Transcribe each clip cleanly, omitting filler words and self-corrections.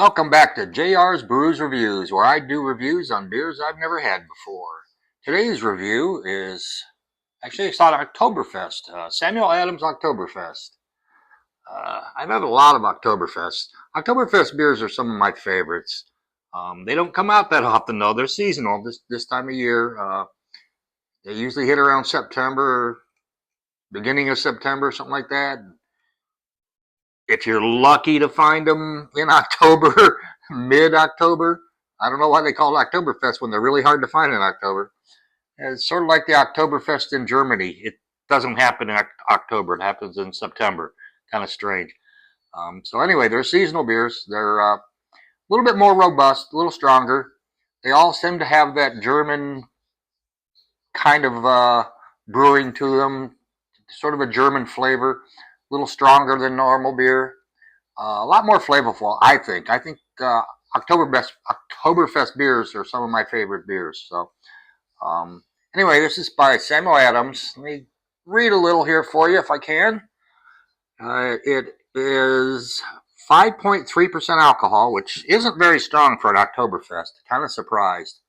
Welcome back to JR's Brews Reviews, where I do reviews on beers I've never had before. Today's review is actually it's on Oktoberfest, Samuel Adams Octoberfest. I've had a lot of Oktoberfest. Oktoberfest beers are some of my favorites. They don't come out that often though; they're seasonal this time of year. They usually hit around September, beginning of September, something like that. If you're lucky to find them in October, mid-October, I don't know why they call it Oktoberfest when they're really hard to find in October. It's sort of like the Oktoberfest in Germany. It doesn't happen in October. It happens in September. Kind of strange. So anyway, they're seasonal beers. They're a little bit more robust, a little stronger. They all seem to have that German kind of brewing to them, sort of a German flavor, a little stronger than normal beer. A lot more flavorful, I think. I think Oktoberfest beers are some of my favorite beers. So, anyway, this is by Samuel Adams. Let me read a little here for you if I can. It is 5.3% alcohol, which isn't very strong for an Oktoberfest. Kind of surprised.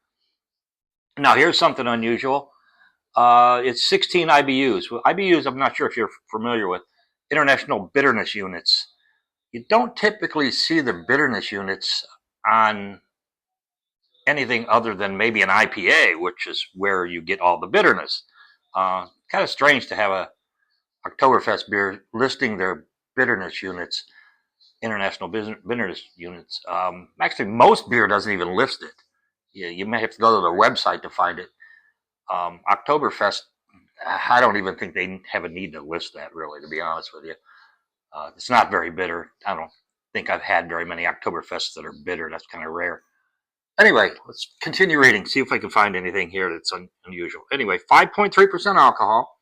Now, here's something unusual. It's 16 IBUs. Well, IBUs, I'm not sure if you're familiar with, International Bitterness Units. You don't typically see the bitterness units on anything other than maybe an IPA, which is where you get all the bitterness. Kind of strange to have a Oktoberfest beer listing their bitterness units, international bitterness units. Actually, most beer doesn't even list it. You may have to go to their website to find it. Oktoberfest, I don't even think they have a need to list that, really, to be honest with you. It's not very bitter. I don't think I've had very many Oktoberfests that are bitter. That's kind of rare. Anyway, let's continue reading, see if I can find anything here that's unusual. Anyway, 5.3% alcohol.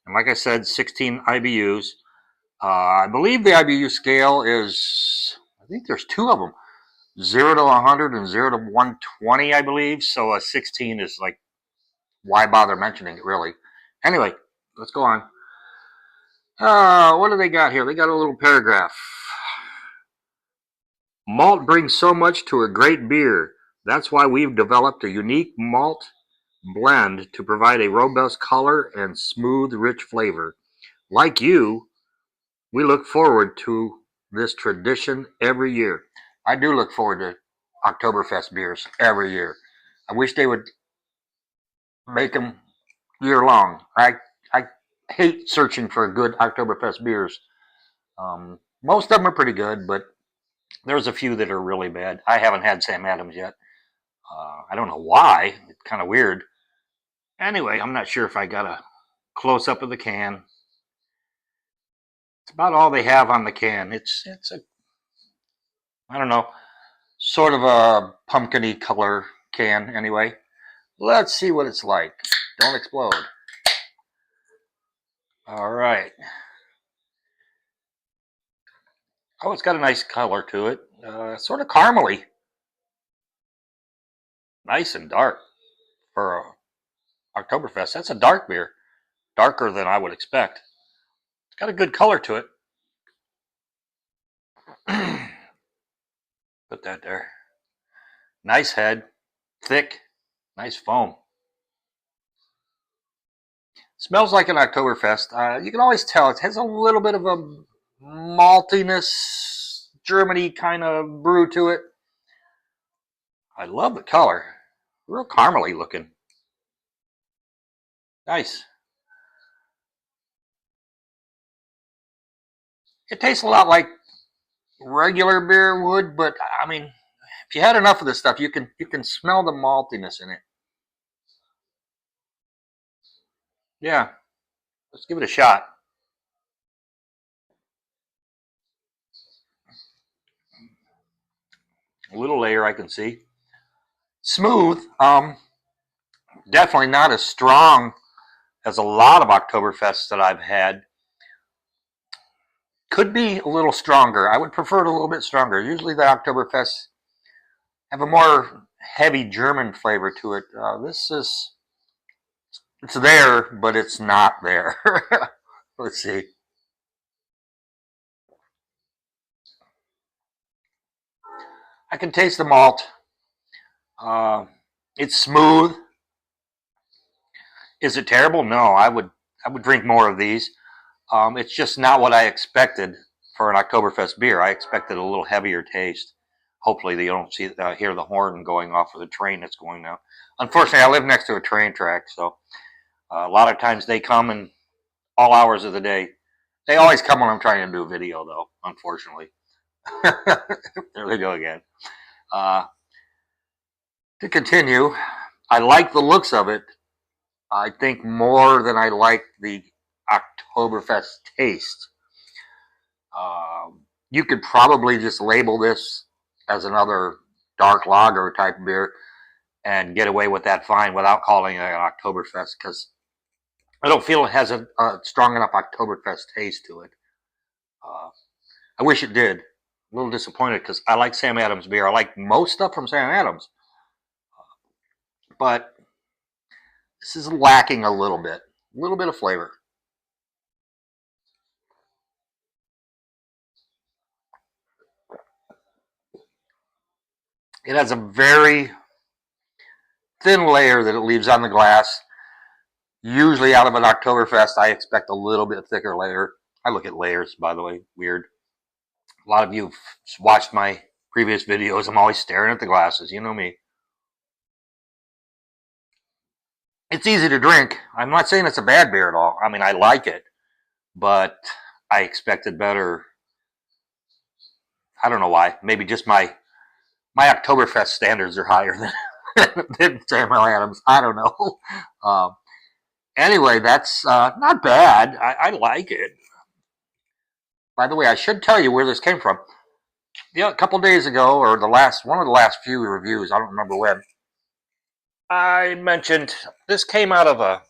And like I said, 16 IBUs. I believe the IBU scale is, I think there's two of them, 0 to 100 and 0 to 120, I believe. So a 16 is like, why bother mentioning it, really? Anyway, let's go on. What do they got here? They got a little paragraph. Malt brings so much to a great beer. That's why we've developed a unique malt blend to provide a robust color and smooth, rich flavor. Like you, we look forward to this tradition every year. I do look forward to Oktoberfest beers every year. I wish they would make them year long. I hate searching for good Oktoberfest beers. Most of them are pretty good, but there's a few that are really bad. I haven't had Sam Adams yet. I don't know why. It's kind of weird. Anyway, I'm not sure if I got a close up of the can. It's about all they have on the can. It's a, I don't know, sort of a pumpkin-y color can. Anyway, let's see what it's like. Don't explode. All right. Oh, it's got a nice color to it. Sort of caramely. Nice and dark for Oktoberfest. That's a dark beer. Darker than I would expect. It's got a good color to it. Put that there. Nice head. Thick. Nice foam. Smells like an Oktoberfest. You can always tell it has a little bit of a maltiness, Germany kind of brew to it. I love the color. Real caramely looking. Nice. It tastes a lot like regular beer would, but I mean, if you had enough of this stuff, you can smell the maltiness in it. Yeah, let's give it a shot. A little layer I can see. Smooth. Definitely not as strong as a lot of Oktoberfests that I've had. Could be a little stronger. I would prefer it a little bit stronger. Usually the Oktoberfests have a more heavy German flavor to it. It's there, but it's not there. Let's see. I can taste the malt. It's smooth. Is it terrible? No, I would drink more of these. It's just not what I expected for an Oktoberfest beer. I expected a little heavier taste. Hopefully, you don't hear the horn going off of the train that's going now. Unfortunately, I live next to a train track, so a lot of times they come in all hours of the day. They always come when I'm trying to do a video, though. Unfortunately, there they go again. To continue, I like the looks of it. I think more than I like the Oktoberfest taste. You could probably just label this as another dark lager type beer and get away with that fine without calling it an Oktoberfest, because I don't feel it has a strong enough Oktoberfest taste to it. I wish it did. A little disappointed because I like Sam Adams beer. I like most stuff from Sam Adams. But this is lacking a little bit of flavor. It has a very thin layer that it leaves on the glass. Usually out of an Oktoberfest, I expect a little bit thicker layer. I look at layers, by the way, weird. A lot of you have watched my previous videos. I'm always staring at the glasses. You know me. It's easy to drink. I'm not saying it's a bad beer at all. I mean, I like it, but I expected better. I don't know why. Maybe just my Oktoberfest standards are higher than Samuel Adams. I don't know. Anyway, that's not bad. I like it. By the way, I should tell you where this came from. A couple days ago, or one of the last few reviews, I don't remember when, I mentioned this came out of a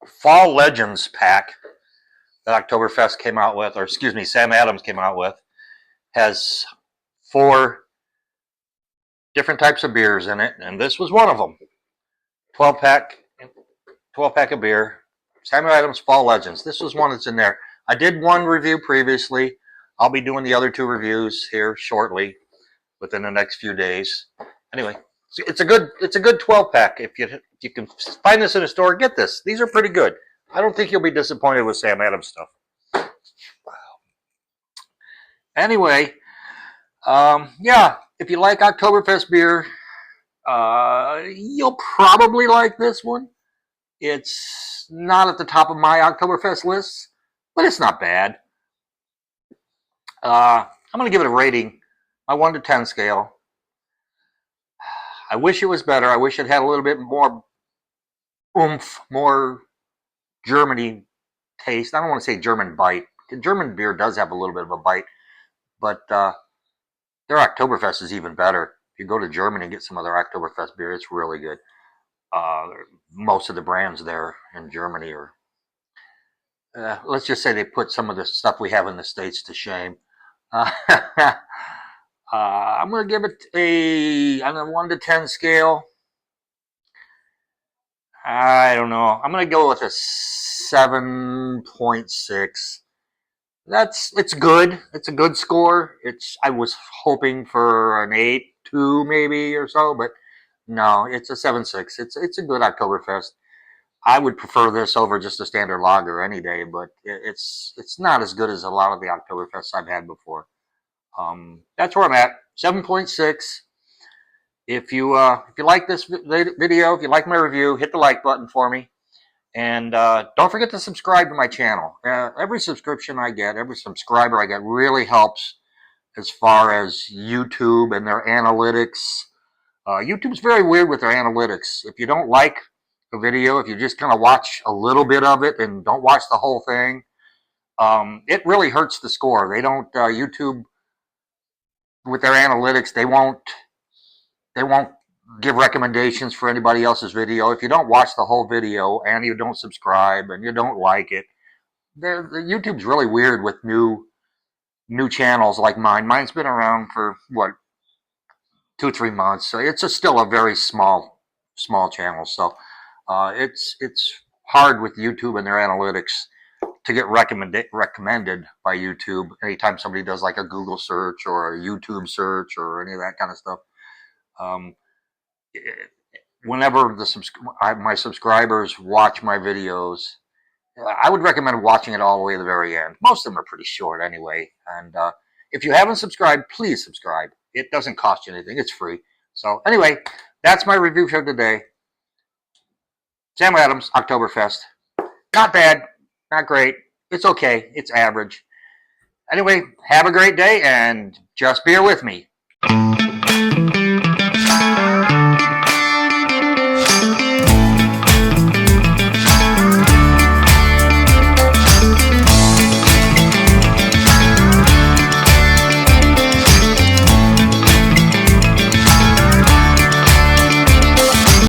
Fall Legends pack that Oktoberfest came out with, or excuse me, Sam Adams came out with. Has 4 different types of beers in it, and this was one of them. 12-pack of beer. Samuel Adams Fall Legends. This was one that's in there. I did one review previously. I'll be doing the other 2 reviews here shortly, within the next few days. Anyway, it's a good 12-pack. If you can find this in a store, get this. These are pretty good. I don't think you'll be disappointed with Sam Adams stuff. Anyway, yeah, if you like Oktoberfest beer, you'll probably like this one. It's not at the top of my Oktoberfest list, but it's not bad. I'm going to give it a rating, my 1 to 10 scale. I wish it was better. I wish it had a little bit more oomph, more Germany taste. I don't want to say German bite. German beer does have a little bit of a bite, but their Oktoberfest is even better. If you go to Germany and get some of their Oktoberfest beer, it's really good. Most of the brands there in Germany are, let's just say they put some of the stuff we have in the States to shame. I'm going to give it on a 1 to 10 scale. I don't know. I'm going to go with a 7.6. It's good. It's a good score. I was hoping for an 8.2 maybe or so, but no, it's a 7.6. It's a good Oktoberfest. I would prefer this over just a standard lager any day, but it's not as good as a lot of the Oktoberfests I've had before. That's where I'm at. 7.6. If you like this video, if you like my review, hit the like button for me. And don't forget to subscribe to my channel. Every subscription I get, every subscriber I get really helps as far as YouTube and their analytics. YouTube's very weird with their analytics. If you don't like a video, if you just kind of watch a little bit of it and don't watch the whole thing, it really hurts the score. They don't, YouTube, with their analytics, they won't give recommendations for anybody else's video. If you don't watch the whole video and you don't subscribe and you don't like it, YouTube's really weird with new channels like mine. Mine's been around for what, 2-3 months, so it's still a very small channel. So it's hard with YouTube and their analytics. to get recommended by YouTube anytime somebody does like a Google search or a YouTube search or any of that kind of stuff. Um, Whenever my subscribers watch my videos, I would recommend watching it all the way to the very end. Most of them are pretty short anyway. And if you haven't subscribed, please subscribe. It doesn't cost you anything. It's free. So anyway, that's my review for today. Samuel Adams Octoberfest. Not bad. Not great. It's okay. It's average. Anyway, have a great day and just beer with me.